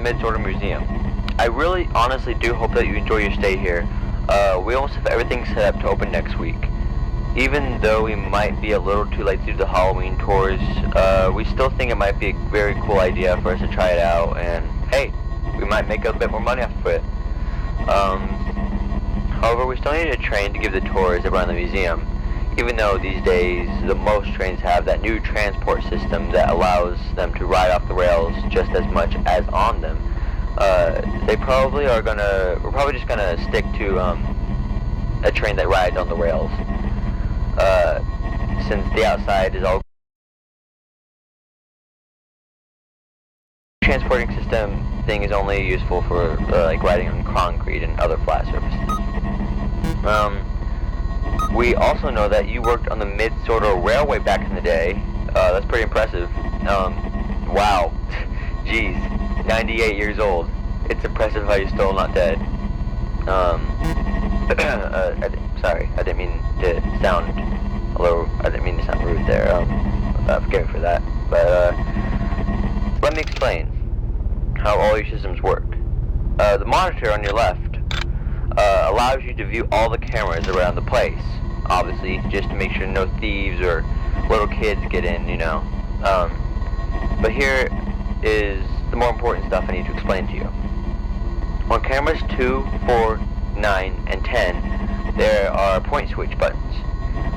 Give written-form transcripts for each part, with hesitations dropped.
Mid-Sorter Museum. I really honestly do hope that you enjoy your stay here. We almost have everything set up to open next week. Even though we might be a little too late to do the Halloween tours, we still think it might be a very cool idea for us to try it out, and hey, we might make a bit more money off of it. However, we still need a train to give the tours around the museum, even though these days the most trains have that new transport system that allows them to ride off the rails just as much as on them. We're probably just gonna stick to a train that rides on the rails, since the outside is all transporting system thing is only useful for like riding on concrete and other flat surfaces. We also know that you worked on the Mid-Sorter Railway back in the day. That's pretty impressive. Wow. Jeez. 98 years old. It's impressive how you're still not dead. Sorry, I didn't mean to sound rude there. Forgive me for that. But, let me explain how all your systems work. The monitor on your left allows you to view all the cameras around the place, obviously, just to make sure no thieves or little kids get in, you know. But here is the more important stuff I need to explain to you. On cameras 2, 4, 9, and 10, there are point switch buttons.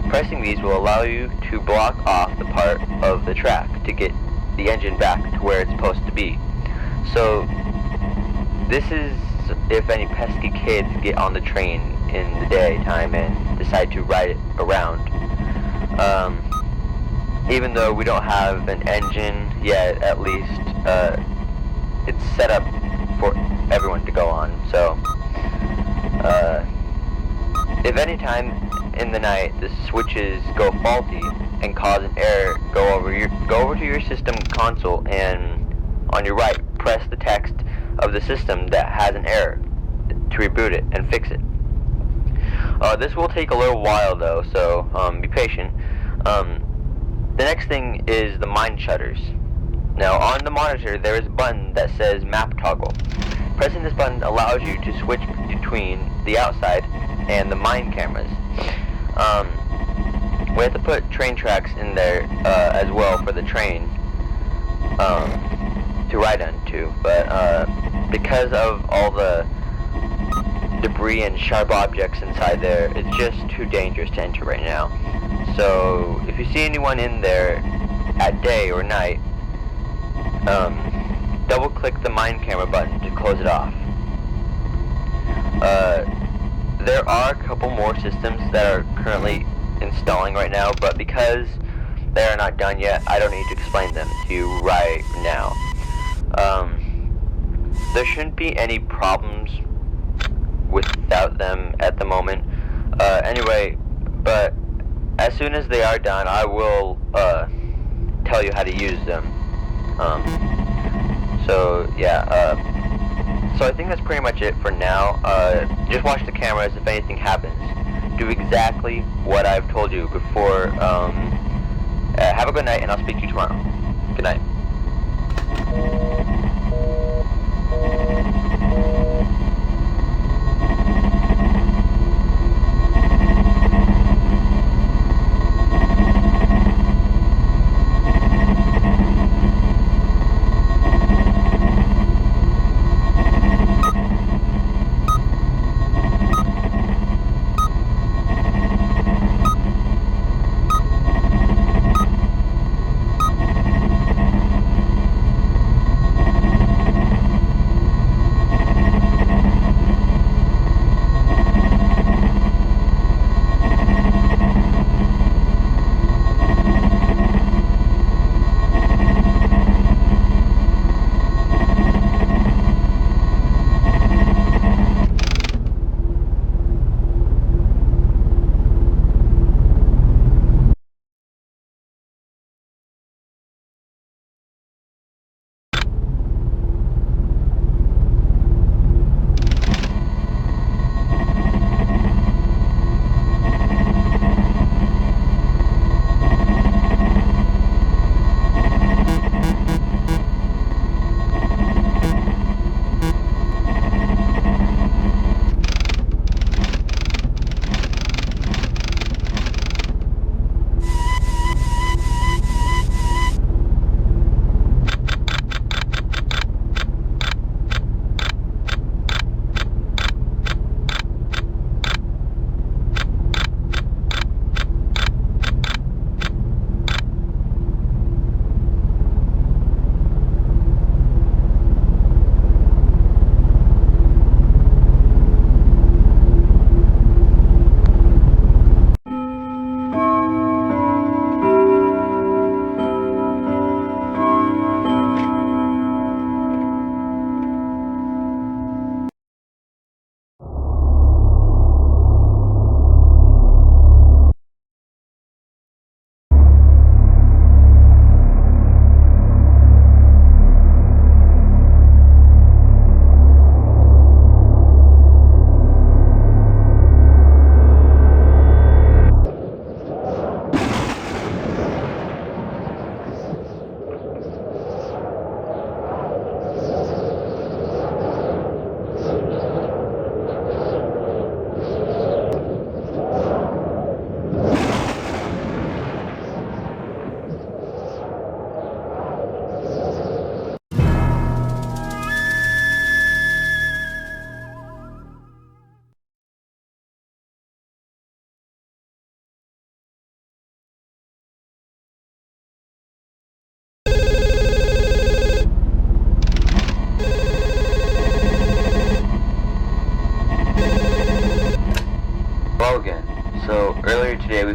Pressing these will allow you to block off the part of the track to get the engine back to where it's supposed to be. So, this is if any pesky kids get on the train in the daytime and decide to ride it around. Even though we don't have an engine yet, at least it's set up for everyone to go on. So, if any time in the night the switches go faulty and cause an error, go over to your system console and on your right press the text of the system that has an error to reboot it and fix it. This will take a little while though, so be patient. The next thing is the mine shutters. Now on the monitor there is a button that says map toggle. Pressing this button allows you to switch between the outside and the mine cameras. We have to put train tracks in there as well for the train to ride onto, but because of all the debris and sharp objects inside there, it's just too dangerous to enter right now. So if you see anyone in there at day or night, double click the mine camera button to close it off. There are a couple more systems that are currently installing right now, but because they are not done yet, I don't need to explain them to you right now. There shouldn't be any problems without them at the moment. Anyway, but as soon as they are done, I will tell you how to use them. So I think that's pretty much it for now. Just watch the cameras if anything happens. Do exactly what I've told you before. Have a good night, and I'll speak to you tomorrow. Good night.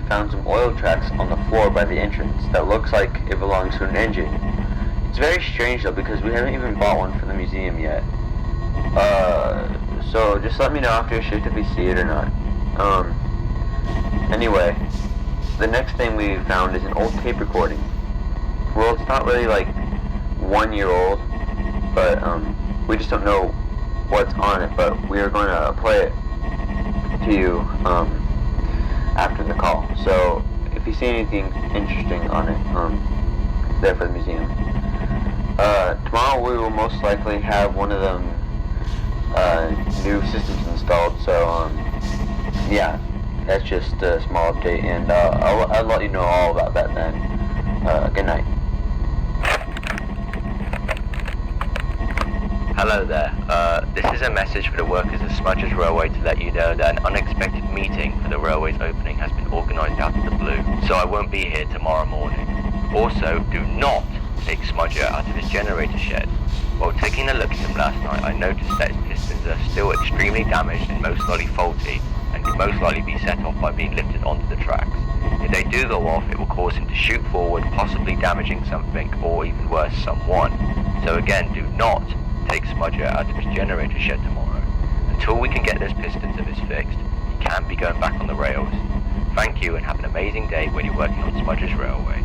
found some oil tracks on the floor by the entrance that looks like it belongs to an engine. It's very strange though because we haven't even bought one for the museum yet. So just let me know after your shift if we see it or not. Anyway, the next thing we found is an old tape recording. Well, it's not really like 1 year old, but we just don't know what's on it, but we are going to play it to you after the call. So if you see anything interesting on it, it's there for the museum. Tomorrow we will most likely have one of them new systems installed, so yeah, that's just a small update, and I'll let you know all about that then. Good night. Hello there. This is a message for the workers of Smudgers Railway to let you know that an unexpected meeting for the railway's opening has been organised out of the blue, so I won't be here tomorrow morning. Also, do not take Smudger out of his generator shed. While taking a look at him last night, I noticed that his pistons are still extremely damaged and most likely faulty, and could most likely be set off by being lifted onto the tracks. If they do go off, it will cause him to shoot forward, possibly damaging something, or even worse, someone. So again, do not take Smudger out of his generator shed tomorrow. Until we can get those pistons of his fixed, he can't be going back on the rails. Thank you and have an amazing day when you're working on Smudgers Railway.